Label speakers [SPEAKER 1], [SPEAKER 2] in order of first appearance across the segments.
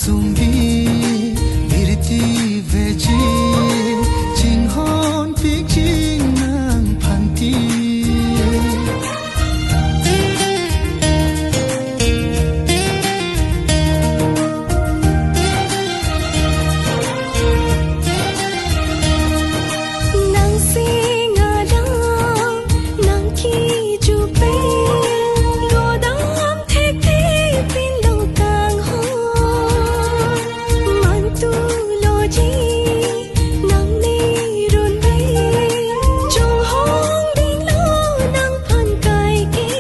[SPEAKER 1] sungdi birti veji jinghon pik jing nang phanti
[SPEAKER 2] nang singa dang nang ki ju pe lo dam thek thek pin lo kang ho man tu lo ji nang ni run ve chung hong ding lo nang phan kai ke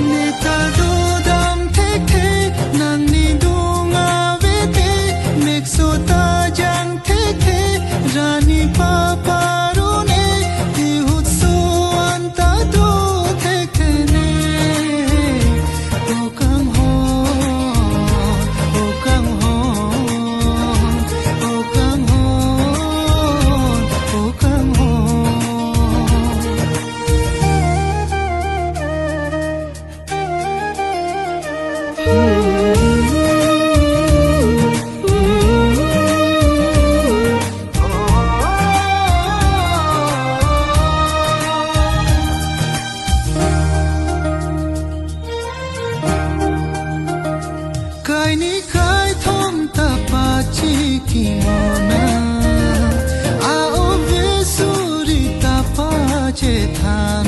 [SPEAKER 1] neta do dam thek thek nang ni du nga ve te mek so ta jang thek thek rani papa ro ne ti hut so anta do thek ne o kang ho o kang ho o kang ho o kang ho kai ni khai thom ta pa chi ki mona a o ve suri ta pa che than